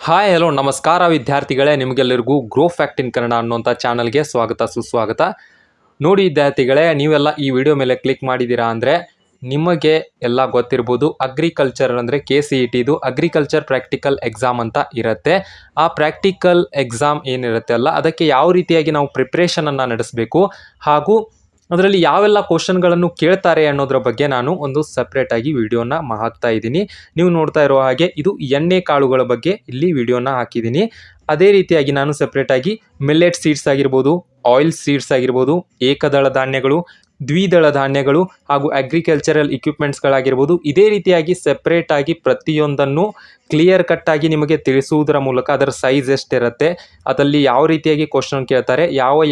Hi hello ನಮಸ್ಕಾರ ವಿದ್ಯಾರ್ಥಿಗಳೇ, ನಿಮಗೆಲ್ಲರಿಗೂ ಗ್ರೋ ಫ್ಯಾಕ್ಟ್ ಇನ್ ಕನ್ನಡ ಅನ್ನುವಂಥ ಚಾನಲ್ಗೆ ಸ್ವಾಗತ ಸುಸ್ವಾಗತ. ನೋಡಿ ವಿದ್ಯಾರ್ಥಿಗಳೇ, ನೀವೆಲ್ಲ ಈ ವಿಡಿಯೋ ಮೇಲೆ ಕ್ಲಿಕ್ ಮಾಡಿದ್ದೀರಾ ಅಂದರೆ ನಿಮಗೆ ಎಲ್ಲ ಗೊತ್ತಿರ್ಬೋದು. ಅಗ್ರಿಕಲ್ಚರ್ ಅಂದರೆ KCET ಇದು ಅಗ್ರಿಕಲ್ಚರ್ ಪ್ರಾಕ್ಟಿಕಲ್ ಎಕ್ಸಾಮ್ ಅಂತ ಇರುತ್ತೆ. ಆ ಪ್ರಾಕ್ಟಿಕಲ್ ಎಕ್ಸಾಮ್ ಏನಿರುತ್ತೆ ಅಲ್ಲ, ಅದಕ್ಕೆ ಯಾವ ರೀತಿಯಾಗಿ ನಾವು ಪ್ರಿಪ್ರೇಷನನ್ನು ನಡೆಸಬೇಕು ಹಾಗೂ ಅದರಲ್ಲಿ ಯಾವೆಲ್ಲ ಕ್ವಶನ್ಗಳನ್ನು ಕೇಳ್ತಾರೆ ಅನ್ನೋದ್ರ ಬಗ್ಗೆ ನಾನು ಒಂದು ಸಪ್ರೇಟಾಗಿ ವಿಡಿಯೋನ ಹಾಕ್ತಾ ಇದ್ದೀನಿ. ನೀವು ನೋಡ್ತಾ ಇರೋ ಹಾಗೆ ಇದು ಎಣ್ಣೆ ಕಾಳುಗಳ ಬಗ್ಗೆ ಇಲ್ಲಿ ವಿಡಿಯೋನ ಹಾಕಿದ್ದೀನಿ. ಅದೇ ರೀತಿಯಾಗಿ ನಾನು ಸಪ್ರೇಟಾಗಿ ಮಿಲ್ಲೆಟ್ ಸೀಡ್ಸ್ ಆಗಿರ್ಬೋದು, ಆಯಿಲ್ ಸೀಡ್ಸ್ ಆಗಿರ್ಬೋದು, ಏಕದಳ ಧಾನ್ಯಗಳು, ದ್ವಿದಳ ಧಾನ್ಯಗಳು ಹಾಗೂ ಅಗ್ರಿಕಲ್ಚರಲ್ ಇಕ್ವಿಪ್ಮೆಂಟ್ಸ್ಗಳಾಗಿರ್ಬೋದು, ಇದೇ ರೀತಿಯಾಗಿ ಸಪ್ರೇಟಾಗಿ ಪ್ರತಿಯೊಂದನ್ನು ಕ್ಲಿಯರ್ ಕಟ್ಟಾಗಿ ನಿಮಗೆ ತಿಳಿಸುವುದರ ಮೂಲಕ ಅದರ ಸೈಜ್ ಎಷ್ಟಿರುತ್ತೆ, ಅದರಲ್ಲಿ ಯಾವ ರೀತಿಯಾಗಿ ಕ್ವಶನ್ ಕೇಳ್ತಾರೆ,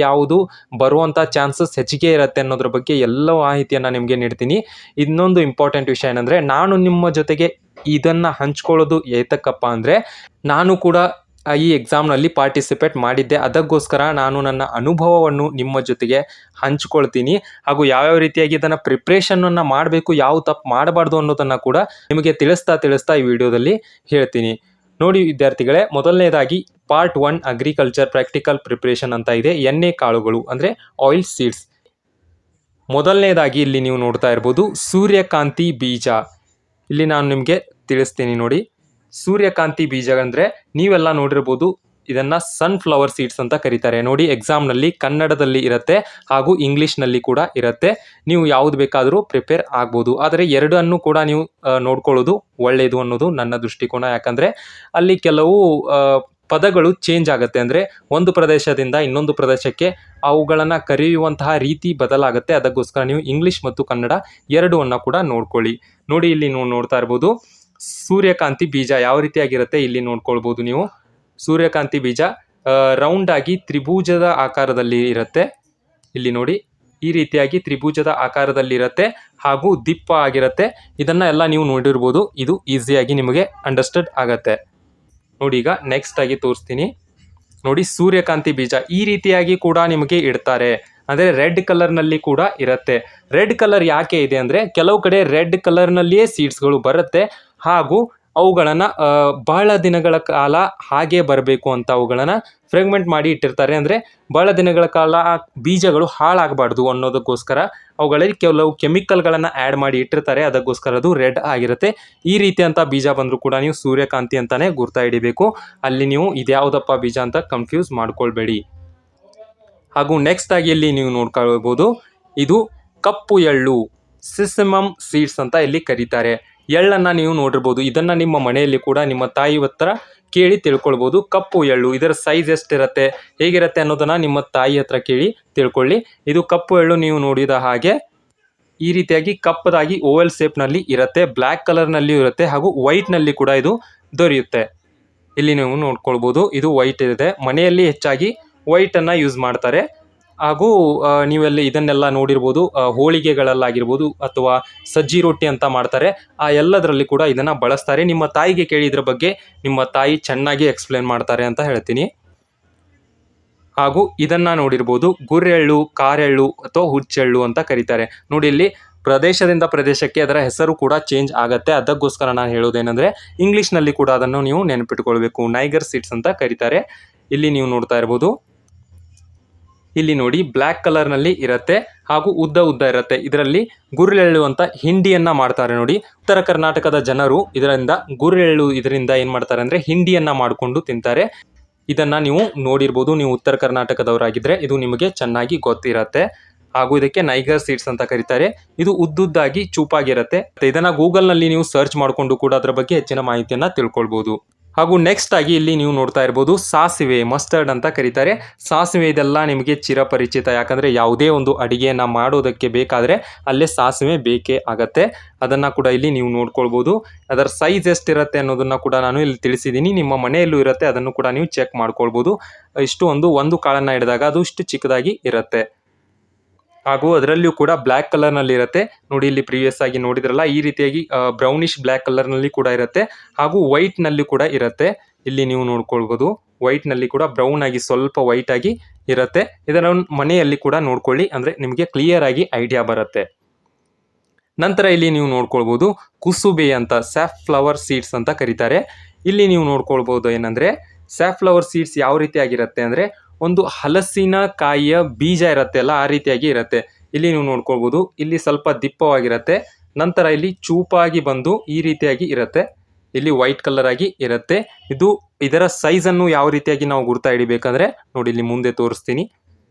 ಯಾವುದು ಬರುವಂಥ ಚಾನ್ಸಸ್ ಹೆಚ್ಚಿಗೆ ಇರುತ್ತೆ ಅನ್ನೋದ್ರ ಬಗ್ಗೆ ಎಲ್ಲ ಮಾಹಿತಿಯನ್ನು ನಿಮಗೆ ನೀಡ್ತೀನಿ. ಇನ್ನೊಂದು ಇಂಪಾರ್ಟೆಂಟ್ ವಿಷಯ ಏನಂದರೆ, ನಾನು ನಿಮ್ಮ ಜೊತೆಗೆ ಇದನ್ನು ಹಂಚ್ಕೊಳ್ಳೋದು ಏತಕ್ಕಪ್ಪ ಅಂದರೆ, ನಾನು ಕೂಡ ಈ ಎಕ್ಸಾಮ್ನಲ್ಲಿ ಪಾರ್ಟಿಸಿಪೇಟ್ ಮಾಡಿದ್ದೆ. ಅದಕ್ಕೋಸ್ಕರ ನಾನು ನನ್ನ ಅನುಭವವನ್ನು ನಿಮ್ಮ ಜೊತೆಗೆ ಹಂಚ್ಕೊಳ್ತೀನಿ ಹಾಗೂ ಯಾವ್ಯಾವ ರೀತಿಯಾಗಿ ಇದನ್ನು ಪ್ರಿಪ್ರೇಷನನ್ನು ಮಾಡಬೇಕು, ಯಾವ ತಪ್ಪು ಮಾಡಬಾರ್ದು ಅನ್ನೋದನ್ನು ಕೂಡ ನಿಮಗೆ ತಿಳಿಸ್ತಾ ಈ ವಿಡಿಯೋದಲ್ಲಿ ಹೇಳ್ತೀನಿ. ನೋಡಿ ವಿದ್ಯಾರ್ಥಿಗಳೇ, ಮೊದಲನೇದಾಗಿ ಪಾರ್ಟ್ 1 ಅಗ್ರಿಕಲ್ಚರ್ ಪ್ರಾಕ್ಟಿಕಲ್ ಪ್ರಿಪ್ರೇಷನ್ ಅಂತ ಇದೆ. ಎಣ್ಣೆ ಕಾಳುಗಳು ಅಂದರೆ ಆಯಿಲ್ ಸೀಡ್ಸ್. ಮೊದಲನೇದಾಗಿ ಇಲ್ಲಿ ನೀವು ನೋಡ್ತಾ ಇರ್ಬೋದು ಸೂರ್ಯಕಾಂತಿ ಬೀಜ. ಇಲ್ಲಿ ನಾನು ನಿಮಗೆ ತಿಳಿಸ್ತೀನಿ ನೋಡಿ. ಸೂರ್ಯಕಾಂತಿ ಬೀಜ ಅಂದರೆ ನೀವೆಲ್ಲ ನೋಡಿರ್ಬೋದು, ಇದನ್ನು ಸನ್ಫ್ಲವರ್ ಸೀಡ್ಸ್ ಅಂತ ಕರೀತಾರೆ. ನೋಡಿ, ಎಕ್ಸಾಮ್ನಲ್ಲಿ ಕನ್ನಡದಲ್ಲಿ ಇರುತ್ತೆ ಹಾಗೂ ಇಂಗ್ಲೀಷ್ನಲ್ಲಿ ಕೂಡ ಇರುತ್ತೆ. ನೀವು ಯಾವುದು ಬೇಕಾದರೂ ಪ್ರಿಪೇರ್ ಆಗ್ಬೋದು. ಆದರೆ ಎರಡನ್ನೂ ಕೂಡ ನೀವು ನೋಡ್ಕೊಳ್ಳೋದು ಒಳ್ಳೆಯದು ಅನ್ನೋದು ನನ್ನ ದೃಷ್ಟಿಕೋನ. ಯಾಕಂದರೆ ಅಲ್ಲಿ ಕೆಲವು ಪದಗಳು ಚೇಂಜ್ ಆಗುತ್ತೆ. ಅಂದರೆ ಒಂದು ಪ್ರದೇಶದಿಂದ ಇನ್ನೊಂದು ಪ್ರದೇಶಕ್ಕೆ ಅವುಗಳನ್ನು ಕರೆಯುವಂತಹ ರೀತಿ ಬದಲಾಗುತ್ತೆ. ಅದಕ್ಕೋಸ್ಕರ ನೀವು ಇಂಗ್ಲೀಷ್ ಮತ್ತು ಕನ್ನಡ ಎರಡನ್ನು ಕೂಡ ನೋಡ್ಕೊಳ್ಳಿ. ನೋಡಿ, ಇಲ್ಲಿ ನೀವು ನೋಡ್ತಾ ಇರ್ಬೋದು ಸೂರ್ಯಕಾಂತಿ ಬೀಜ ಯಾವ ರೀತಿಯಾಗಿರುತ್ತೆ ಇಲ್ಲಿ ನೋಡ್ಕೊಳ್ಬೋದು ನೀವು. ಸೂರ್ಯಕಾಂತಿ ಬೀಜ ರೌಂಡ್ ಆಗಿ ತ್ರಿಭುಜದ ಆಕಾರದಲ್ಲಿ ಇರುತ್ತೆ. ಇಲ್ಲಿ ನೋಡಿ, ಈ ರೀತಿಯಾಗಿ ತ್ರಿಭುಜದ ಆಕಾರದಲ್ಲಿ ಇರುತ್ತೆ ಹಾಗೂ ದಿಪ್ಪ ಆಗಿರುತ್ತೆ. ಇದನ್ನ ಎಲ್ಲ ನೀವು ನೋಡಿರ್ಬೋದು. ಇದು ಈಸಿಯಾಗಿ ನಿಮಗೆ ಅಂಡರ್ಸ್ಟ್ಯಾಂಡ್ ಆಗತ್ತೆ. ನೋಡಿ, ಈಗ ನೆಕ್ಸ್ಟ್ ಆಗಿ ತೋರಿಸ್ತೀನಿ. ನೋಡಿ, ಸೂರ್ಯಕಾಂತಿ ಬೀಜ ಈ ರೀತಿಯಾಗಿ ಕೂಡ ನಿಮಗೆ ಇಡ್ತಾರೆ. ಅಂದರೆ ರೆಡ್ ಕಲರ್ನಲ್ಲಿ ಕೂಡ ಇರುತ್ತೆ. ರೆಡ್ ಕಲರ್ ಯಾಕೆ ಇದೆ ಅಂದರೆ, ಕೆಲವು ಕಡೆ ರೆಡ್ ಕಲರ್ನಲ್ಲಿಯೇ ಸೀಡ್ಸ್ಗಳು ಬರುತ್ತೆ ಹಾಗೂ ಅವುಗಳನ್ನು ಬಹಳ ದಿನಗಳ ಕಾಲ ಹಾಗೆ ಬರಬೇಕು ಅಂತ ಅವುಗಳನ್ನು ಫ್ರೆಗ್ಮೆಂಟ್ ಮಾಡಿ ಇಟ್ಟಿರ್ತಾರೆ. ಅಂದರೆ ಬಹಳ ದಿನಗಳ ಕಾಲ ಆ ಬೀಜಗಳು ಹಾಳಾಗಬಾರ್ದು ಅನ್ನೋದಕ್ಕೋಸ್ಕರ ಅವುಗಳಲ್ಲಿ ಕೆಲವು ಕೆಮಿಕಲ್ಗಳನ್ನು ಆ್ಯಡ್ ಮಾಡಿ ಇಟ್ಟಿರ್ತಾರೆ. ಅದಕ್ಕೋಸ್ಕರ ಅದು ರೆಡ್ ಆಗಿರುತ್ತೆ. ಈ ರೀತಿಯಂಥ ಬೀಜ ಬಂದರೂ ಕೂಡ ನೀವು ಸೂರ್ಯಕಾಂತಿ ಅಂತಲೇ ಗುರ್ತಾ ಹಿಡಿಬೇಕು. ಅಲ್ಲಿ ನೀವು ಇದ್ಯಾವುದಪ್ಪ ಬೀಜ ಅಂತ ಕನ್ಫ್ಯೂಸ್ ಮಾಡ್ಕೊಳ್ಬೇಡಿ. ಹಾಗೂ ನೆಕ್ಸ್ಟ್ ಆಗಿ ಇಲ್ಲಿ ನೀವು ನೋಡ್ಕೊಳ್ಬೋದು, ಇದು ಕಪ್ಪು ಎಳ್ಳು, ಸಿಸಮಮ್ ಸೀಡ್ಸ್ ಅಂತ ಇಲ್ಲಿ ಕರೀತಾರೆ. ಎಳ್ಳನ್ನು ನೀವು ನೋಡಿರ್ಬೋದು. ಇದನ್ನು ನಿಮ್ಮ ಮನೆಯಲ್ಲಿ ಕೂಡ ನಿಮ್ಮ ತಾಯಿ ಹತ್ರ ಕೇಳಿ ತಿಳ್ಕೊಳ್ಬೋದು. ಕಪ್ಪು ಎಳ್ಳು, ಇದರ ಸೈಜ್ ಎಷ್ಟಿರುತ್ತೆ, ಹೇಗಿರುತ್ತೆ ಅನ್ನೋದನ್ನು ನಿಮ್ಮ ತಾಯಿ ಹತ್ರ ಕೇಳಿ ತಿಳ್ಕೊಳ್ಳಿ. ಇದು ಕಪ್ಪು ಎಳ್ಳು ನೀವು ನೋಡಿದ ಹಾಗೆ ಈ ರೀತಿಯಾಗಿ ಕಪ್ಪದಾಗಿ ಓವೆಲ್ ಶೇಪ್ನಲ್ಲಿ ಇರುತ್ತೆ. ಬ್ಲ್ಯಾಕ್ ಕಲರ್ನಲ್ಲಿ ಇರುತ್ತೆ ಹಾಗೂ ವೈಟ್ನಲ್ಲಿ ಕೂಡ ಇದು ದೊರೆಯುತ್ತೆ. ಇಲ್ಲಿ ನೀವು ನೋಡ್ಕೊಳ್ಬೋದು, ಇದು ವೈಟ್ ಇದೆ. ಮನೆಯಲ್ಲಿ ಹೆಚ್ಚಾಗಿ ವೈಟನ್ನು ಯೂಸ್ ಮಾಡ್ತಾರೆ. ಹಾಗೂ ನೀವೆಲ್ಲಿ ಇದನ್ನೆಲ್ಲ ನೋಡಿರ್ಬೋದು, ಹೋಳಿಗೆಗಳಲ್ಲಾಗಿರ್ಬೋದು ಅಥವಾ ಸಜ್ಜಿ ರೊಟ್ಟಿ ಅಂತ ಮಾಡ್ತಾರೆ, ಆ ಎಲ್ಲದರಲ್ಲಿ ಕೂಡ ಇದನ್ನು ಬಳಸ್ತಾರೆ. ನಿಮ್ಮ ತಾಯಿಗೆ ಕೇಳಿ ಇದ್ರ ಬಗ್ಗೆ, ನಿಮ್ಮ ತಾಯಿ ಚೆನ್ನಾಗಿ ಎಕ್ಸ್ಪ್ಲೇನ್ ಮಾಡ್ತಾರೆ ಅಂತ ಹೇಳ್ತೀನಿ. ಹಾಗೂ ಇದನ್ನು ನೋಡಿರ್ಬೋದು ಗುರೆಳ್ಳು, ಕಾರೆಳ್ಳು ಅಥವಾ ಹುಚ್ಚೆಳ್ಳು ಅಂತ ಕರೀತಾರೆ. ನೋಡಿ, ಇಲ್ಲಿ ಪ್ರದೇಶದಿಂದ ಪ್ರದೇಶಕ್ಕೆ ಅದರ ಹೆಸರು ಕೂಡ ಚೇಂಜ್ ಆಗುತ್ತೆ. ಅದಕ್ಕೋಸ್ಕರ ನಾನು ಹೇಳೋದೇನೆಂದರೆ, ಇಂಗ್ಲೀಷ್ನಲ್ಲಿ ಕೂಡ ಅದನ್ನು ನೀವು ನೆನಪಿಟ್ಕೊಳ್ಬೇಕು. ನೈಗರ್ ಸೀಡ್ಸ್ ಅಂತ ಕರೀತಾರೆ. ಇಲ್ಲಿ ನೀವು ನೋಡ್ತಾ ಇರ್ಬೋದು, ಇಲ್ಲಿ ನೋಡಿ ಬ್ಲ್ಯಾಕ್ ಕಲರ್ನಲ್ಲಿ ಇರುತ್ತೆ ಹಾಗೂ ಉದ್ದ ಇರುತ್ತೆ. ಇದರಲ್ಲಿ ಗುರೆಳ್ಳು ಅಂತ ಹಿಂಡಿಯನ್ನು ಮಾಡ್ತಾರೆ. ನೋಡಿ, ಉತ್ತರ ಕರ್ನಾಟಕದ ಜನರು ಇದರಿಂದ ಏನು ಮಾಡ್ತಾರೆ ಅಂದರೆ ಹಿಂಡಿಯನ್ನು ಮಾಡಿಕೊಂಡು ತಿಂತಾರೆ. ಇದನ್ನು ನೀವು ನೋಡಿರ್ಬೋದು. ನೀವು ಉತ್ತರ ಕರ್ನಾಟಕದವರಾಗಿದ್ದರೆ ಇದು ನಿಮಗೆ ಚೆನ್ನಾಗಿ ಗೊತ್ತಿರುತ್ತೆ. ಹಾಗೂ ಇದಕ್ಕೆ ನೈಗರ್ ಸೀಡ್ಸ್ ಅಂತ ಕರೀತಾರೆ. ಇದು ಉದ್ದುದ್ದಾಗಿ ಚೂಪಾಗಿರುತ್ತೆ. ಇದನ್ನು ಗೂಗಲ್ನಲ್ಲಿ ನೀವು ಸರ್ಚ್ ಮಾಡಿಕೊಂಡು ಕೂಡ ಅದರ ಬಗ್ಗೆ ಹೆಚ್ಚಿನ ಮಾಹಿತಿಯನ್ನು ತಿಳ್ಕೊಳ್ಬೋದು. ಹಾಗೂ ನೆಕ್ಸ್ಟ್ ಆಗಿ ಇಲ್ಲಿ ನೀವು ನೋಡ್ತಾ ಇರ್ಬೋದು ಸಾಸಿವೆ, ಮಸ್ಟರ್ಡ್ ಅಂತ ಕರೀತಾರೆ. ಸಾಸಿವೆ ಇದೆಲ್ಲ ನಿಮಗೆ ಚಿರಪರಿಚಿತ. ಯಾಕಂದರೆ ಯಾವುದೇ ಒಂದು ಅಡಿಗೆಯನ್ನು ಮಾಡೋದಕ್ಕೆ ಬೇಕಾದರೆ ಅಲ್ಲೇ ಸಾಸಿವೆ ಬೇಕೇ ಆಗತ್ತೆ. ಅದನ್ನು ಕೂಡ ಇಲ್ಲಿ ನೀವು ನೋಡ್ಕೊಳ್ಬೋದು. ಅದರ ಸೈಜ್ ಎಷ್ಟಿರುತ್ತೆ ಅನ್ನೋದನ್ನು ಕೂಡ ನಾನು ಇಲ್ಲಿ ತಿಳಿಸಿದ್ದೀನಿ. ನಿಮ್ಮ ಮನೆಯಲ್ಲೂ ಇರುತ್ತೆ, ಅದನ್ನು ಕೂಡ ನೀವು ಚೆಕ್ ಮಾಡ್ಕೊಳ್ಬೋದು. ಒಂದು ಕಾಳನ್ನು ಹಿಡಿದಾಗ ಅದು ಇಷ್ಟು ಚಿಕ್ಕದಾಗಿ ಇರುತ್ತೆ ಹಾಗೂ ಅದರಲ್ಲಿಯೂ ಕೂಡ ಬ್ಲ್ಯಾಕ್ ಕಲರ್ನಲ್ಲಿ ಇರುತ್ತೆ. ನೋಡಿ, ಇಲ್ಲಿ ಪ್ರೀವಿಯಸ್ ಆಗಿ ನೋಡಿದ್ರಲ್ಲ, ಈ ರೀತಿಯಾಗಿ ಬ್ರೌನಿಶ್ ಬ್ಲ್ಯಾಕ್ ಕಲರ್ನಲ್ಲಿ ಕೂಡ ಇರುತ್ತೆ ಹಾಗೂ ವೈಟ್ನಲ್ಲಿ ಕೂಡ ಇರುತ್ತೆ. ಇಲ್ಲಿ ನೀವು ನೋಡ್ಕೊಳ್ಬೋದು, ವೈಟ್ನಲ್ಲಿ ಕೂಡ ಬ್ರೌನ್ ಆಗಿ ಸ್ವಲ್ಪ ವೈಟ್ ಆಗಿ ಇರುತ್ತೆ. ಇದನ್ನು ಮನೆಯಲ್ಲಿ ಕೂಡ ನೋಡ್ಕೊಳ್ಳಿ, ಅಂದರೆ ನಿಮಗೆ ಕ್ಲಿಯರ್ ಆಗಿ ಐಡಿಯಾ ಬರುತ್ತೆ. ನಂತರ ಇಲ್ಲಿ ನೀವು ನೋಡ್ಕೊಳ್ಬೋದು ಕುಸುಬೆ ಅಂತ, ಸ್ಯಾಫ್ಲವರ್ ಸೀಡ್ಸ್ ಅಂತ ಕರೀತಾರೆ. ಇಲ್ಲಿ ನೀವು ನೋಡ್ಕೊಳ್ಬೋದು ಏನಂದರೆ ಸ್ಯಾಫ್ಲವರ್ ಸೀಡ್ಸ್ ಯಾವ ರೀತಿಯಾಗಿರುತ್ತೆ ಅಂದರೆ ಒಂದು ಹಲಸಿನ ಕಾಯಿಯ ಬೀಜ ಇರುತ್ತೆ ಅಲ್ಲ, ಆ ರೀತಿಯಾಗಿ ಇರುತ್ತೆ. ಇಲ್ಲಿ ನೀವು ನೋಡ್ಕೊಳ್ಬೋದು, ಇಲ್ಲಿ ಸ್ವಲ್ಪ ದಿಪ್ಪವಾಗಿರುತ್ತೆ, ನಂತರ ಇಲ್ಲಿ ಚೂಪಾಗಿ ಬಂದು ಈ ರೀತಿಯಾಗಿ ಇರುತ್ತೆ, ಇಲ್ಲಿ ವೈಟ್ ಕಲರ್ ಆಗಿ ಇರುತ್ತೆ. ಇದರ ಸೈಜನ್ನು ಯಾವ ರೀತಿಯಾಗಿ ನಾವು ಗುರ್ತಾ ಹಿಡಿಬೇಕಂದ್ರೆ ನೋಡಿ, ಇಲ್ಲಿ ಮುಂದೆ ತೋರಿಸ್ತೀನಿ.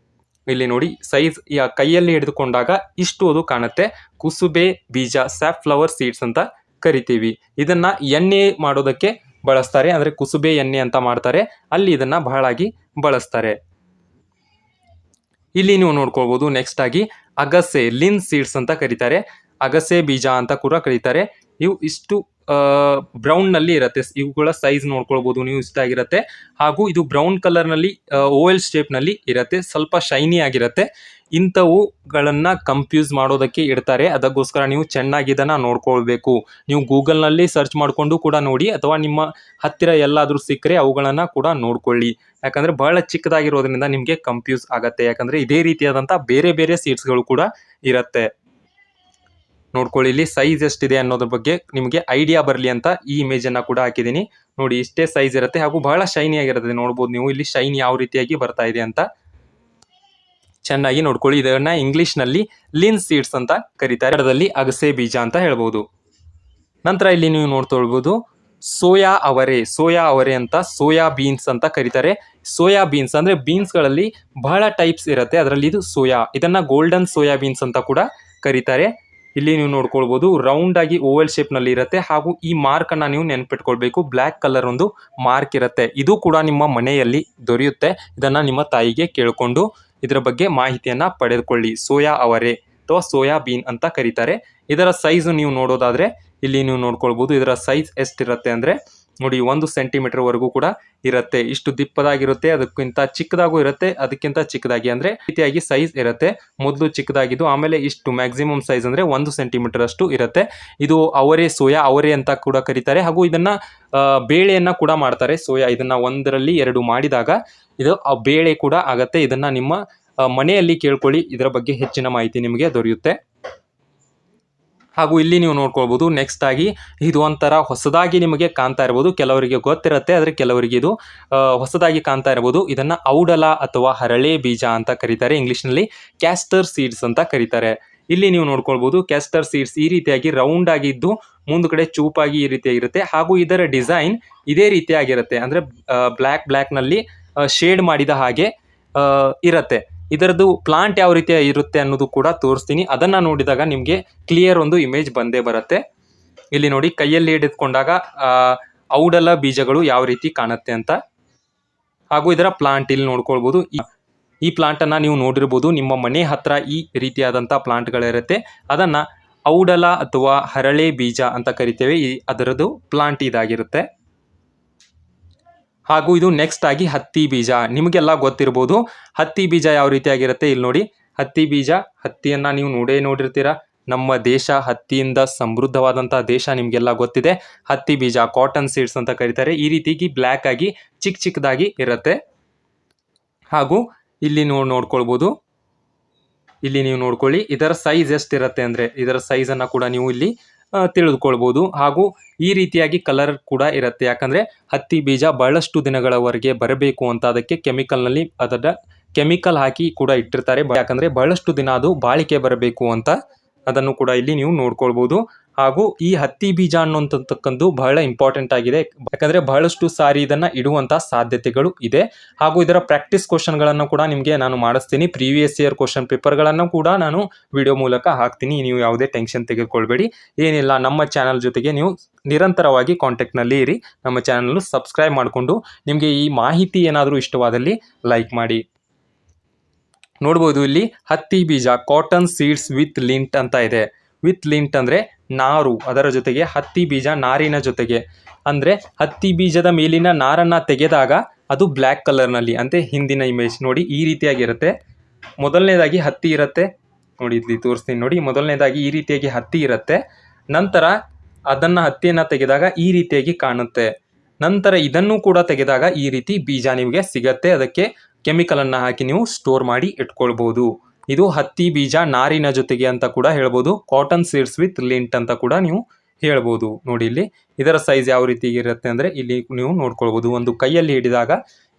ಇಲ್ಲಿ ನೋಡಿ ಸೈಜ್ ಕೈಯಲ್ಲಿ ಹಿಡಿದುಕೊಂಡಾಗ ಇಷ್ಟು ಅದು ಕಾಣುತ್ತೆ. ಕುಸುಬೆ ಬೀಜ, ಸ್ಯಾಫ್ಲವರ್ ಸೀಡ್ಸ್ ಅಂತ ಕರಿತೀವಿ. ಇದನ್ನ ಎಣ್ಣೆ ಮಾಡೋದಕ್ಕೆ ಬಳಸ್ತಾರೆ, ಅಂದ್ರೆ ಕುಸುಬೆ ಎಣ್ಣೆ ಅಂತ ಮಾಡ್ತಾರೆ, ಅಲ್ಲಿ ಇದನ್ನ ಬಹಳಾಗಿ ಬಳಸ್ತಾರೆ. ಇಲ್ಲಿ ನೀವು ನೋಡ್ಕೊಳ್ಬೋದು ನೆಕ್ಸ್ಟ್ ಆಗಿ ಅಗಸೆ, ಲಿನ್ ಸೀಡ್ಸ್ ಅಂತ ಕರೀತಾರೆ, ಅಗಸೆ ಬೀಜ ಅಂತ ಕೂಡ ಕರೀತಾರೆ. ಇವು ಇಷ್ಟು ಬ್ರೌನ್ ನಲ್ಲಿ ಇರುತ್ತೆ. ಇವುಗಳ ಸೈಜ್ ನೋಡ್ಕೊಳ್ಬೋದು ನೀವು, ಇಷ್ಟಾಗಿರುತ್ತೆ. ಹಾಗೂ ಇದು ಬ್ರೌನ್ ಕಲರ್ ನಲ್ಲಿ ಓವೆಲ್ ಶೇಪ್ ನಲ್ಲಿ ಇರುತ್ತೆ, ಸ್ವಲ್ಪ ಶೈನಿ ಆಗಿರುತ್ತೆ. ಇಂಥವುಗಳನ್ನ ಕಂಪ್ಯೂಸ್ ಮಾಡೋದಕ್ಕೆ ಇಡ್ತಾರೆ. ಅದಕ್ಕೋಸ್ಕರ ನೀವು ಚೆನ್ನಾಗಿ ಇದನ್ನ ನೋಡ್ಕೊಳ್ಬೇಕು. ನೀವು ಗೂಗಲ್ನಲ್ಲಿ ಸರ್ಚ್ ಮಾಡಿಕೊಂಡು ಕೂಡ ನೋಡಿ, ಅಥವಾ ನಿಮ್ಮ ಹತ್ತಿರ ಎಲ್ಲಾದರೂ ಸಿಕ್ಕರೆ ಅವುಗಳನ್ನ ಕೂಡ ನೋಡ್ಕೊಳ್ಳಿ. ಯಾಕಂದ್ರೆ ಬಹಳ ಚಿಕ್ಕದಾಗಿರೋದ್ರಿಂದ ನಿಮಗೆ ಕಂಪ್ಯೂಸ್ ಆಗತ್ತೆ. ಯಾಕಂದ್ರೆ ಇದೇ ರೀತಿಯಾದಂಥ ಬೇರೆ ಬೇರೆ ಸೀಡ್ಸ್ಗಳು ಕೂಡ ಇರುತ್ತೆ. ನೋಡ್ಕೊಳ್ಳಿ ಇಲ್ಲಿ ಸೈಜ್ ಎಷ್ಟಿದೆ ಅನ್ನೋದ್ರ ಬಗ್ಗೆ ನಿಮಗೆ ಐಡಿಯಾ ಬರಲಿ ಅಂತ ಈ ಇಮೇಜನ್ನು ಕೂಡ ಹಾಕಿದ್ದೀನಿ. ನೋಡಿ, ಇಷ್ಟೇ ಸೈಜ್ ಇರುತ್ತೆ ಹಾಗೂ ಬಹಳ ಶೈನಿ ಆಗಿರುತ್ತೆ. ನೋಡ್ಬೋದು ನೀವು ಇಲ್ಲಿ ಶೈನ್ ಯಾವ ರೀತಿಯಾಗಿ ಬರ್ತಾ ಇದೆ ಅಂತ. ಚೆನ್ನಾಗಿ ನೋಡ್ಕೊಳ್ಳಿ. ಇದನ್ನ ಇಂಗ್ಲಿಷ್ನಲ್ಲಿ ಲಿನ್ ಸೀಡ್ಸ್ ಅಂತ ಕರೀತಾರೆ, ಕನ್ನಡದಲ್ಲಿ ಅಗಸೆ ಬೀಜ ಅಂತ ಹೇಳ್ಬೋದು. ನಂತರ ಇಲ್ಲಿ ನೀವು ನೋಡ್ಕೊಳ್ಬೋದು ಸೋಯಾ ಅವರೆ ಅಂತ, ಸೋಯಾ ಬೀನ್ಸ್ ಅಂತ ಕರೀತಾರೆ. ಸೋಯಾ ಬೀನ್ಸ್ ಅಂದ್ರೆ ಬೀನ್ಸ್ಗಳಲ್ಲಿ ಬಹಳ ಟೈಪ್ಸ್ ಇರುತ್ತೆ, ಅದರಲ್ಲಿ ಇದು ಸೋಯಾ. ಇದನ್ನ ಗೋಲ್ಡನ್ ಸೋಯಾ ಬೀನ್ಸ್ ಅಂತ ಕೂಡ ಕರೀತಾರೆ. ಇಲ್ಲಿ ನೀವು ನೋಡ್ಕೊಳ್ಬೋದು ರೌಂಡ್ ಆಗಿ ಓವಲ್ ಶೇಪ್ ನಲ್ಲಿ ಇರುತ್ತೆ, ಹಾಗೂ ಈ ಮಾರ್ಕ್ ಅನ್ನ ನೀವು ನೆನ್ಪಿಟ್ಕೊಳ್ಬೇಕು. ಬ್ಲ್ಯಾಕ್ ಕಲರ್ ಒಂದು ಮಾರ್ಕ್ ಇರುತ್ತೆ, ಇದು ಕೂಡ ನಿಮ್ಮ ಮನೆಯಲ್ಲಿ ದೊರೆಯುತ್ತೆ. ಇದನ್ನ ನಿಮ್ಮ ತಾಯಿಗೆ ಕೇಳಿಕೊಂಡು ಇದರ ಬಗ್ಗೆ ಮಾಹಿತಿಯನ್ನ ಪಡೆದುಕೊಳ್ಳಿ. ಸೋಯಾ ಅವರೆ ಅಥವಾ ಸೋಯಾ ಬೀನ್ ಅಂತ ಕರೀತಾರೆ. ಇದರ ಸೈಜ್ ನೀವು ನೋಡೋದಾದ್ರೆ ಇಲ್ಲಿ ನೀವು ನೋಡ್ಕೊಳ್ಬೋದು, ಇದರ ಸೈಜ್ ಎಷ್ಟಿರುತ್ತೆ ಅಂದ್ರೆ ನೋಡಿ 1 ಸೆಂಟಿಮೀಟರ್ ವರೆಗೂ ಕೂಡ ಇರುತ್ತೆ. ಇಷ್ಟು ದಿಪ್ಪದಾಗಿರುತ್ತೆ, ಅದಕ್ಕಿಂತ ಚಿಕ್ಕದಾಗೂ ಇರುತ್ತೆ, ಅದಕ್ಕಿಂತ ಚಿಕ್ಕದಾಗಿ ಅಂದ್ರೆ ರೀತಿಯಾಗಿ ಸೈಜ್ ಇರುತ್ತೆ. ಮೊದಲು ಚಿಕ್ಕದಾಗಿದ್ದು ಆಮೇಲೆ ಇಷ್ಟು ಮ್ಯಾಕ್ಸಿಮಮ್ ಸೈಜ್ ಅಂದ್ರೆ 1 ಸೆಂಟಿಮೀಟರ್ ಅಷ್ಟು ಇರುತ್ತೆ. ಇದು ಅವರೆ, ಸೋಯಾ ಅವರೆ ಅಂತ ಕೂಡ ಕರೀತಾರೆ. ಹಾಗೂ ಇದನ್ನ ಬೇಳೆಯನ್ನ ಕೂಡ ಮಾಡ್ತಾರೆ. ಸೋಯಾ ಇದನ್ನ 1ರಲ್ಲಿ 2 ಮಾಡಿದಾಗ ಇದು ಬೇಳೆ ಕೂಡ ಆಗತ್ತೆ. ಇದನ್ನ ನಿಮ್ಮ ಮನೆಯಲ್ಲಿ ಕೇಳ್ಕೊಳ್ಳಿ, ಇದರ ಬಗ್ಗೆ ಹೆಚ್ಚಿನ ಮಾಹಿತಿ ನಿಮಗೆ ದೊರೆಯುತ್ತೆ. ಹಾಗೂ ಇಲ್ಲಿ ನೀವು ನೋಡ್ಕೊಳ್ಬೋದು ನೆಕ್ಸ್ಟ್ ಆಗಿ ಇದು ಒಂಥರ ಹೊಸದಾಗಿ ನಿಮಗೆ ಕಾಣ್ತಾ ಇರ್ಬೋದು, ಕೆಲವರಿಗೆ ಗೊತ್ತಿರುತ್ತೆ, ಆದರೆ ಕೆಲವರಿಗೆ ಇದು ಹೊಸದಾಗಿ ಕಾಣ್ತಾ ಇರ್ಬೋದು. ಇದನ್ನ ಔಡಲ ಅಥವಾ ಹರಳೆ ಬೀಜ ಅಂತ ಕರೀತಾರೆ, ಇಂಗ್ಲಿಷ್ನಲ್ಲಿ ಕ್ಯಾಸ್ಟರ್ ಸೀಡ್ಸ್ ಅಂತ ಕರೀತಾರೆ. ಇಲ್ಲಿ ನೀವು ನೋಡ್ಕೊಳ್ಬೋದು ಕ್ಯಾಸ್ಟರ್ ಸೀಡ್ಸ್ ಈ ರೀತಿಯಾಗಿ ರೌಂಡ್ ಆಗಿದ್ದು ಮುಂದ್ಗಡೆ ಚೂಪಾಗಿ ಈ ರೀತಿಯಾಗಿರುತ್ತೆ. ಹಾಗೂ ಇದರ ಡಿಸೈನ್ ಇದೇ ರೀತಿಯಾಗಿರುತ್ತೆ, ಅಂದ್ರೆ ಬ್ಲ್ಯಾಕ್ ನಲ್ಲಿ ಶೇಡ್ ಮಾಡಿದ ಹಾಗೆ ಇರುತ್ತೆ. ಇದರದ್ದು ಪ್ಲಾಂಟ್ ಯಾವ ರೀತಿ ಇರುತ್ತೆ ಅನ್ನೋದು ಕೂಡ ತೋರಿಸ್ತೀನಿ. ಅದನ್ನ ನೋಡಿದಾಗ ನಿಮಗೆ ಕ್ಲಿಯರ್ ಒಂದು ಇಮೇಜ್ ಬಂದೇ ಬರುತ್ತೆ. ಇಲ್ಲಿ ನೋಡಿ, ಕೈಯಲ್ಲಿ ಹಿಡಿದುಕೊಂಡಾಗ ಔಡಲ ಬೀಜಗಳು ಯಾವ ರೀತಿ ಕಾಣುತ್ತೆ ಅಂತ. ಹಾಗೂ ಇದರ ಪ್ಲಾಂಟ್ ಇಲ್ಲಿ ನೋಡ್ಕೊಳ್ಬೋದು. ಈ ಪ್ಲಾಂಟ್ ಅನ್ನ ನೀವು ನೋಡಿರ್ಬೋದು, ನಿಮ್ಮ ಮನೆ ಹತ್ರ ಈ ರೀತಿಯಾದಂಥ ಪ್ಲಾಂಟ್ಗಳಿರುತ್ತೆ. ಅದನ್ನ ಔಡಲ ಅಥವಾ ಹರಳೆ ಬೀಜ ಅಂತ ಕರಿತೇವೆ. ಅದರದ್ದು ಪ್ಲಾಂಟ್ ಇದಾಗಿರುತ್ತೆ. ಹಾಗೂ ಇದು ನೆಕ್ಸ್ಟ್ ಆಗಿ ಹತ್ತಿ ಬೀಜ. ನಿಮಗೆಲ್ಲ ಗೊತ್ತಿರ್ಬೋದು ಹತ್ತಿ ಬೀಜ ಯಾವ ರೀತಿಯಾಗಿರುತ್ತೆ. ಇಲ್ಲಿ ನೋಡಿ, ಹತ್ತಿ ಬೀಜ, ಹತ್ತಿಯನ್ನ ನೀವು ನೋಡಿರ್ತೀರಾ. ನಮ್ಮ ದೇಶ ಹತ್ತಿಯಿಂದ ಸಮೃದ್ಧವಾದಂತಹ ದೇಶ, ನಿಮಗೆಲ್ಲ ಗೊತ್ತಿದೆ. ಹತ್ತಿ ಬೀಜ ಕಾಟನ್ ಸೀಡ್ಸ್ ಅಂತ ಕರೀತಾರೆ. ಈ ರೀತಿಯಾಗಿ ಬ್ಲ್ಯಾಕ್ ಆಗಿ ಚಿಕ್ಕದಾಗಿ ಇರುತ್ತೆ. ಹಾಗೂ ಇಲ್ಲಿ ನೋಡ್ಕೊಳ್ಬೋದು, ಇಲ್ಲಿ ನೀವು ನೋಡ್ಕೊಳ್ಳಿ ಇದರ ಸೈಜ್ ಎಷ್ಟಿರುತ್ತೆ ಅಂದ್ರೆ ಇದರ ಸೈಜನ್ನು ಕೂಡ ನೀವು ಇಲ್ಲಿ ತಿಳಿದುಕೊಳ್ಬೋದು. ಹಾಗೂ ಈ ರೀತಿಯಾಗಿ ಕಲರ್ ಕೂಡ ಇರುತ್ತೆ, ಯಾಕಂದ್ರೆ ಹತ್ತಿ ಬೀಜ ಬಹಳಷ್ಟು ದಿನಗಳವರೆಗೆ ಬರಬೇಕು ಅಂತ ಅದಕ್ಕೆ ಕೆಮಿಕಲ್ ಹಾಕಿ ಕೂಡ ಇಟ್ಟಿರ್ತಾರೆ. ಯಾಕಂದ್ರೆ ಬಹಳಷ್ಟು ದಿನ ಅದು ಬಾಳಿಕೆ ಬರಬೇಕು ಅಂತ, ಅದನ್ನು ಕೂಡ ಇಲ್ಲಿ ನೀವು ನೋಡ್ಕೊಳ್ಬೋದು. ಹಾಗೂ ಈ ಹತ್ತಿ ಬೀಜ ಅನ್ನುವಂಥದ್ದು ಬಹಳ ಇಂಪಾರ್ಟೆಂಟ್ ಆಗಿದೆ, ಯಾಕಂದ್ರೆ ಬಹಳಷ್ಟು ಸಾರಿ ಇದನ್ನ ಇಡುವಂತ ಸಾಧ್ಯತೆಗಳು ಇದೆ. ಹಾಗೂ ಇದರ ಪ್ರಾಕ್ಟೀಸ್ ಕ್ವಶನ್ಗಳನ್ನು ಕೂಡ ನಿಮಗೆ ನಾನು ಮಾಡಿಸ್ತೀನಿ. ಪ್ರೀವಿಯಸ್ ಇಯರ್ ಕ್ವಶನ್ ಪೇಪರ್ಗಳನ್ನು ಕೂಡ ನಾನು ವಿಡಿಯೋ ಮೂಲಕ ಹಾಕ್ತೀನಿ. ನೀವು ಯಾವುದೇ ಟೆನ್ಷನ್ ತೆಗೆದುಕೊಳ್ಬೇಡಿ. ಏನಿಲ್ಲ, ನಮ್ಮ ಚಾನಲ್ ಜೊತೆಗೆ ನೀವು ನಿರಂತರವಾಗಿ ಕಾಂಟ್ಯಾಕ್ಟ್ನಲ್ಲಿ ಇರಿ. ನಮ್ಮ ಚಾನಲ್ ಸಬ್ಸ್ಕ್ರೈಬ್ ಮಾಡಿಕೊಂಡು ನಿಮಗೆ ಈ ಮಾಹಿತಿ ಏನಾದರೂ ಇಷ್ಟವಾದಲ್ಲಿ ಲೈಕ್ ಮಾಡಿ. ನೋಡ್ಬೋದು ಇಲ್ಲಿ ಹತ್ತಿ ಬೀಜ ಕಾಟನ್ ಸೀಡ್ಸ್ ವಿತ್ ಲಿಂಟ್ ಅಂತ ಇದೆ. ವಿತ್ ಲಿಂಟ್ ಅಂದರೆ ನಾರು, ಅದರ ಜೊತೆಗೆ ಹತ್ತಿ ಬೀಜ ನಾರಿನ ಜೊತೆಗೆ. ಅಂದರೆ ಹತ್ತಿ ಬೀಜದ ಮೇಲಿನ ನಾರನ್ನು ತೆಗೆದಾಗ ಅದು ಬ್ಲ್ಯಾಕ್ ಕಲರ್ನಲ್ಲಿ, ಅಂದರೆ ಹಿಂದಿನ ಇಮೇಜ್ ನೋಡಿ ಈ ರೀತಿಯಾಗಿರುತ್ತೆ. ಮೊದಲನೇದಾಗಿ ಹತ್ತಿ ಇರುತ್ತೆ ನೋಡಿ, ಇಲ್ಲಿ ತೋರಿಸ್ತೀನಿ ನೋಡಿ. ಮೊದಲನೇದಾಗಿ ಈ ರೀತಿಯಾಗಿ ಹತ್ತಿ ಇರುತ್ತೆ. ನಂತರ ಹತ್ತಿಯನ್ನು ತೆಗೆದಾಗ ಈ ರೀತಿಯಾಗಿ ಕಾಣುತ್ತೆ. ನಂತರ ಇದನ್ನು ಕೂಡ ತೆಗೆದಾಗ ಈ ರೀತಿ ಬೀಜ ನಿಮಗೆ ಸಿಗತ್ತೆ. ಅದಕ್ಕೆ ಕೆಮಿಕಲನ್ನು ಹಾಕಿ ನೀವು ಸ್ಟೋರ್ ಮಾಡಿ ಇಟ್ಕೊಳ್ಬೋದು. ಇದು ಹತ್ತಿ ಬೀಜ ನಾರಿನ ಜೊತೆಗೆ ಅಂತ ಕೂಡ ಹೇಳ್ಬೋದು. ಕಾಟನ್ ಸೀಡ್ಸ್ ವಿತ್ ಲಿಂಟ್ ಅಂತ ಕೂಡ ನೀವು ಹೇಳ್ಬೋದು. ನೋಡಿ ಇಲ್ಲಿ ಇದರ ಸೈಜ್ ಯಾವ ರೀತಿ ಇರುತ್ತೆ ಅಂದರೆ ಇಲ್ಲಿ ನೀವು ನೋಡ್ಕೊಳ್ಬೋದು. ಒಂದು ಕೈಯಲ್ಲಿ ಹಿಡಿದಾಗ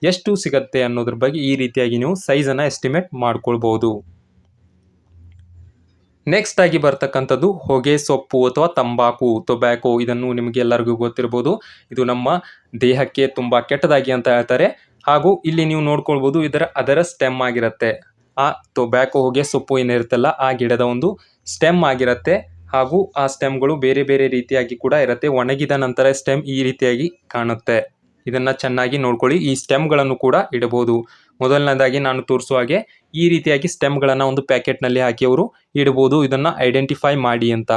ಎಷ್ಟು ಸಿಗತ್ತೆ ಅನ್ನೋದ್ರ ಬಗ್ಗೆ ಈ ರೀತಿಯಾಗಿ ನೀವು ಸೈಜನ್ನು ಎಸ್ಟಿಮೇಟ್ ಮಾಡ್ಕೊಳ್ಬೋದು. ನೆಕ್ಸ್ಟ್ ಆಗಿ ಬರ್ತಕ್ಕಂಥದ್ದು ಹೊಗೆ ಸೊಪ್ಪು ಅಥವಾ ತಂಬಾಕು, ಟೊಬ್ಯಾಕೋ. ಇದನ್ನು ನಿಮಗೆ ಎಲ್ಲರಿಗೂ ಗೊತ್ತಿರ್ಬೋದು. ಇದು ನಮ್ಮ ದೇಹಕ್ಕೆ ತುಂಬ ಕೆಟ್ಟದಾಗಿ ಅಂತ ಹೇಳ್ತಾರೆ. ಹಾಗೂ ಇಲ್ಲಿ ನೀವು ನೋಡ್ಕೊಳ್ಬೋದು ಅದರ ಸ್ಟೆಮ್ ಆಗಿರುತ್ತೆ. ಆ ಟೊಬ್ಯಾಕೋ ಹೊಗೆ ಸೊಪ್ಪು ಏನಿರುತ್ತಲ್ಲ ಆ ಗಿಡದ ಒಂದು ಸ್ಟೆಮ್ ಆಗಿರುತ್ತೆ. ಹಾಗೂ ಆ ಸ್ಟೆಮ್ಗಳು ಬೇರೆ ಬೇರೆ ರೀತಿಯಾಗಿ ಕೂಡ ಇರುತ್ತೆ. ಒಣಗಿದ ನಂತರ ಸ್ಟೆಮ್ ಈ ರೀತಿಯಾಗಿ ಕಾಣುತ್ತೆ. ಇದನ್ನು ಚೆನ್ನಾಗಿ ನೋಡ್ಕೊಳ್ಳಿ. ಈ ಸ್ಟೆಮ್ಗಳನ್ನು ಕೂಡ ಇಡಬಹುದು. ಮೊದಲನೇದಾಗಿ ನಾನು ತೋರಿಸುವ ಹಾಗೆ ಈ ರೀತಿಯಾಗಿ ಸ್ಟೆಮ್ಗಳನ್ನು ಒಂದು ಪ್ಯಾಕೆಟ್ನಲ್ಲಿ ಹಾಕಿ ಅವರು ಇಡಬಹುದು. ಇದನ್ನು ಐಡೆಂಟಿಫೈ ಮಾಡಿ ಅಂತ.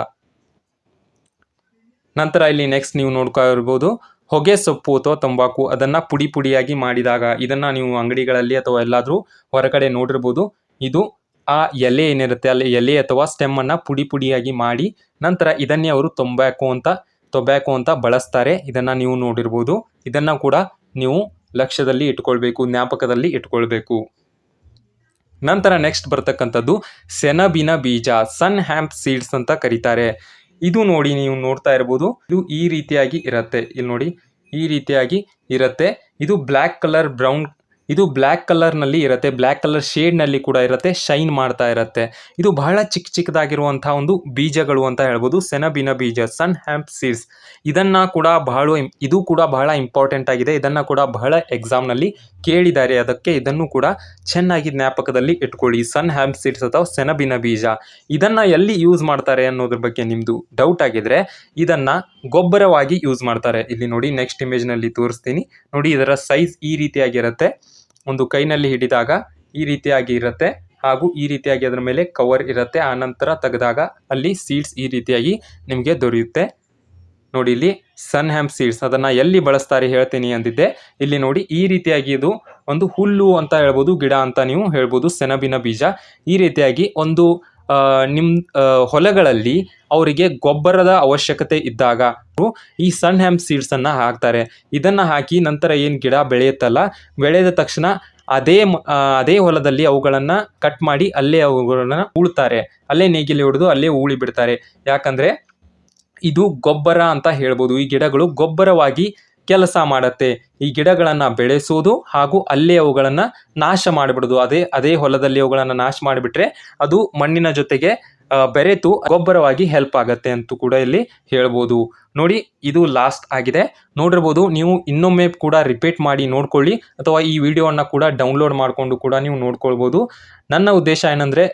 ನಂತರ ಇಲ್ಲಿ ನೆಕ್ಸ್ಟ್ ನೀವು ನೋಡ್ಕೊ ಇರ್ಬೋದು ಹೊಗೆ ಸೊಪ್ಪು ಅಥವಾ ತಂಬಾಕು. ಅದನ್ನು ಪುಡಿ ಪುಡಿಯಾಗಿ ಮಾಡಿದಾಗ ಇದನ್ನು ನೀವು ಅಂಗಡಿಗಳಲ್ಲಿ ಅಥವಾ ಎಲ್ಲಾದರೂ ಹೊರಗಡೆ ನೋಡಿರ್ಬೋದು. ಇದು ಆ ಎಲೆ ಏನಿರುತ್ತೆ ಅಲ್ಲಿ ಎಲೆ ಅಥವಾ ಸ್ಟೆಮ್ಮನ್ನು ಪುಡಿ ಪುಡಿಯಾಗಿ ಮಾಡಿ ನಂತರ ಇದನ್ನೇ ಅವರು ಟೊಬ್ಯಾಕೋ ಅಂತ ಬಳಸ್ತಾರೆ. ಇದನ್ನು ನೀವು ನೋಡಿರ್ಬೋದು. ಇದನ್ನು ಕೂಡ ನೀವು ಲಕ್ಷ್ಯದಲ್ಲಿ ಇಟ್ಕೊಳ್ಬೇಕು, ಜ್ಞಾಪಕದಲ್ಲಿ ಇಟ್ಕೊಳ್ಬೇಕು. ನಂತರ ನೆಕ್ಸ್ಟ್ ಬರ್ತಕ್ಕಂಥದ್ದು ಸೆಣಬಿನ ಬೀಜ, ಸನ್ ಹ್ಯಾಂಪ್ ಸೀಡ್ಸ್ ಅಂತ ಕರೀತಾರೆ. ಇದು ನೋಡಿ ನೀವು ನೋಡ್ತಾ ಇರ್ಬೋದು. ಇದು ಈ ರೀತಿಯಾಗಿ ಇರುತ್ತೆ. ಇಲ್ಲಿ ನೋಡಿ ಈ ರೀತಿಯಾಗಿ ಇರುತ್ತೆ. ಇದು ಬ್ಲ್ಯಾಕ್ ಕಲರ್ನಲ್ಲಿ ಇರುತ್ತೆ. ಬ್ಲ್ಯಾಕ್ ಕಲರ್ ಶೇಡ್ನಲ್ಲಿ ಕೂಡ ಇರುತ್ತೆ. ಶೈನ್ ಮಾಡ್ತಾ ಇರುತ್ತೆ. ಇದು ಬಹಳ ಚಿಕ್ಕದಾಗಿರುವಂತಹ ಒಂದು ಬೀಜಗಳು ಅಂತ ಹೇಳ್ಬೋದು. ಸೆಣಬಿನ ಬೀಜ, ಸನ್ ಹ್ಯಾಂಪ್ ಸೀಡ್ಸ್. ಇದು ಕೂಡ ಬಹಳ ಇಂಪಾರ್ಟೆಂಟ್ ಆಗಿದೆ. ಇದನ್ನು ಕೂಡ ಬಹಳ ಎಕ್ಸಾಮ್ನಲ್ಲಿ ಕೇಳಿದ್ದಾರೆ. ಅದಕ್ಕೆ ಇದನ್ನು ಕೂಡ ಚೆನ್ನಾಗಿ ಜ್ಞಾಪಕದಲ್ಲಿ ಇಟ್ಕೊಳ್ಳಿ. ಸನ್ ಹ್ಯಾಂಪ್ ಸೀಡ್ಸ್ ಅಥವಾ ಸೆಣಬಿನ ಬೀಜ. ಇದನ್ನು ಎಲ್ಲಿ ಯೂಸ್ ಮಾಡ್ತಾರೆ ಅನ್ನೋದ್ರ ಬಗ್ಗೆ ನಿಮ್ಮದು ಡೌಟ್ ಆಗಿದ್ರೆ ಇದನ್ನು ಗೊಬ್ಬರವಾಗಿ ಯೂಸ್ ಮಾಡ್ತಾರೆ. ಇಲ್ಲಿ ನೋಡಿ ನೆಕ್ಸ್ಟ್ ಇಮೇಜ್ನಲ್ಲಿ ತೋರಿಸ್ತೀನಿ. ನೋಡಿ ಇದರ ಸೈಜ್ ಈ ರೀತಿಯಾಗಿರುತ್ತೆ. ಒಂದು ಕೈನಲ್ಲಿ ಹಿಡಿದಾಗ ಈ ರೀತಿಯಾಗಿ ಇರುತ್ತೆ. ಹಾಗೂ ಈ ರೀತಿಯಾಗಿ ಅದರ ಮೇಲೆ ಕವರ್ ಇರುತ್ತೆ. ಆ ನಂತರ ತೆಗೆದಾಗ ಅಲ್ಲಿ ಸೀಡ್ಸ್ ಈ ರೀತಿಯಾಗಿ ನಿಮಗೆ ದೊರೆಯುತ್ತೆ. ನೋಡಿ ಇಲ್ಲಿ ಸನ್ ಹ್ಯಾಂಪ್ ಸೀಡ್ಸ್. ಅದನ್ನು ಎಲ್ಲಿ ಬಳಸ್ತಾರೆ ಹೇಳ್ತೀನಿ ಅಂದಿದ್ದೆ. ಇಲ್ಲಿ ನೋಡಿ ಈ ರೀತಿಯಾಗಿ ಇದು ಒಂದು ಹುಲ್ಲು ಅಂತ ಹೇಳ್ಬೋದು, ಗಿಡ ಅಂತ ನೀವು ಹೇಳ್ಬೋದು. ಸೆಣಬಿನ ಬೀಜ ಈ ರೀತಿಯಾಗಿ ಒಂದು ನಿಮ್ಮ ಹೊಲಗಳಲ್ಲಿ ಅವರಿಗೆ ಗೊಬ್ಬರದ ಅವಶ್ಯಕತೆ ಇದ್ದಾಗ ಈ ಸನ್ ಹ್ಯಾಂಪ್ ಸೀಡ್ಸನ್ನು ಹಾಕ್ತಾರೆ. ಇದನ್ನು ಹಾಕಿ ನಂತರ ಏನು ಗಿಡ ಬೆಳೆಯುತ್ತಲ್ಲ, ಬೆಳೆದ ತಕ್ಷಣ ಅದೇ ಹೊಲದಲ್ಲಿ ಅವುಗಳನ್ನು ಕಟ್ ಮಾಡಿ ಅಲ್ಲೇ ಅವುಗಳನ್ನು ಉಳ್ತಾರೆ. ಅಲ್ಲೇ ನೇಗಿಲು ಹೊಡೆದು ಅಲ್ಲೇ ಉಳಿ ಬಿಡ್ತಾರೆ. ಯಾಕಂದರೆ ಇದು ಗೊಬ್ಬರ ಅಂತ ಹೇಳ್ಬೋದು. ಈ ಗಿಡಗಳು ಗೊಬ್ಬರವಾಗಿ ಕೆಲಸ ಮಾಡುತ್ತೆ. ಈ ಗಿಡಗಳನ್ನು ಬೆಳೆಸೋದು ಹಾಗೂ ಅಲ್ಲೇ ಅವುಗಳನ್ನು ನಾಶ ಮಾಡಿಬಿಡೋದು. ಅದೇ ಹೊಲದಲ್ಲಿ ಅವುಗಳನ್ನು ನಾಶ ಮಾಡಿಬಿಟ್ರೆ ಅದು ಮಣ್ಣಿನ ಜೊತೆಗೆ ಬೆರೆತು ಗೊಬ್ಬರವಾಗಿ ಹೆಲ್ಪ್ ಆಗುತ್ತೆ ಅಂತೂ ಕೂಡ ಇಲ್ಲಿ ಹೇಳ್ಬೋದು. ನೋಡಿ ಇದು ಲಾಸ್ಟ್ ಆಗಿದೆ. ನೋಡಿರ್ಬೋದು. ನೀವು ಇನ್ನೊಮ್ಮೆ ಕೂಡ ರಿಪೀಟ್ ಮಾಡಿ ನೋಡ್ಕೊಳ್ಳಿ ಅಥವಾ ಈ ವಿಡಿಯೋವನ್ನು ಕೂಡ ಡೌನ್ಲೋಡ್ ಮಾಡಿಕೊಂಡು ಕೂಡ ನೀವು ನೋಡ್ಕೊಳ್ಬೋದು. ನನ್ನ ಉದ್ದೇಶ ಏನಂದರೆ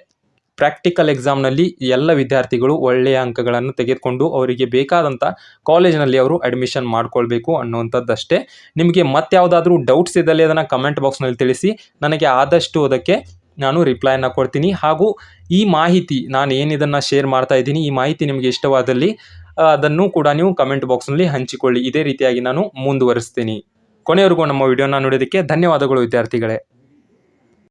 ಪ್ರಾಕ್ಟಿಕಲ್ ಎಕ್ಸಾಮ್ನಲ್ಲಿ ಎಲ್ಲ ವಿದ್ಯಾರ್ಥಿಗಳು ಒಳ್ಳೆಯ ಅಂಕಗಳನ್ನು ತೆಗೆದುಕೊಂಡು ಅವರಿಗೆ ಬೇಕಾದಂಥ ಕಾಲೇಜಿನಲ್ಲಿ ಅವರು ಅಡ್ಮಿಷನ್ ಮಾಡ್ಕೊಳ್ಬೇಕು ಅನ್ನುವಂಥದ್ದಷ್ಟೇ. ನಿಮಗೆ ಮತ್ಯಾವುದಾದ್ರೂ ಡೌಟ್ಸ್ ಇದ್ದಲ್ಲಿ ಅದನ್ನು ಕಮೆಂಟ್ ಬಾಕ್ಸ್ನಲ್ಲಿ ತಿಳಿಸಿ. ನನಗೆ ಆದಷ್ಟು ಅದಕ್ಕೆ ನಾನು ರಿಪ್ಲೈನ ಕೊಡ್ತೀನಿ. ಹಾಗೂ ಈ ಮಾಹಿತಿ ನಾನು ಏನಿದನ್ನು ಶೇರ್ ಮಾಡ್ತಾ ಇದ್ದೀನಿ, ಈ ಮಾಹಿತಿ ನಿಮಗೆ ಇಷ್ಟವಾದಲ್ಲಿ ಅದನ್ನು ಕೂಡ ನೀವು ಕಮೆಂಟ್ ಬಾಕ್ಸ್ನಲ್ಲಿ ಹಂಚಿಕೊಳ್ಳಿ. ಇದೇ ರೀತಿಯಾಗಿ ನಾನು ಮುಂದುವರಿಸ್ತೀನಿ. ಕೊನೆಯವರೆಗೂ ನಮ್ಮ ವಿಡಿಯೋನ ನೋಡೋದಕ್ಕೆ ಧನ್ಯವಾದಗಳು ವಿದ್ಯಾರ್ಥಿಗಳೇ.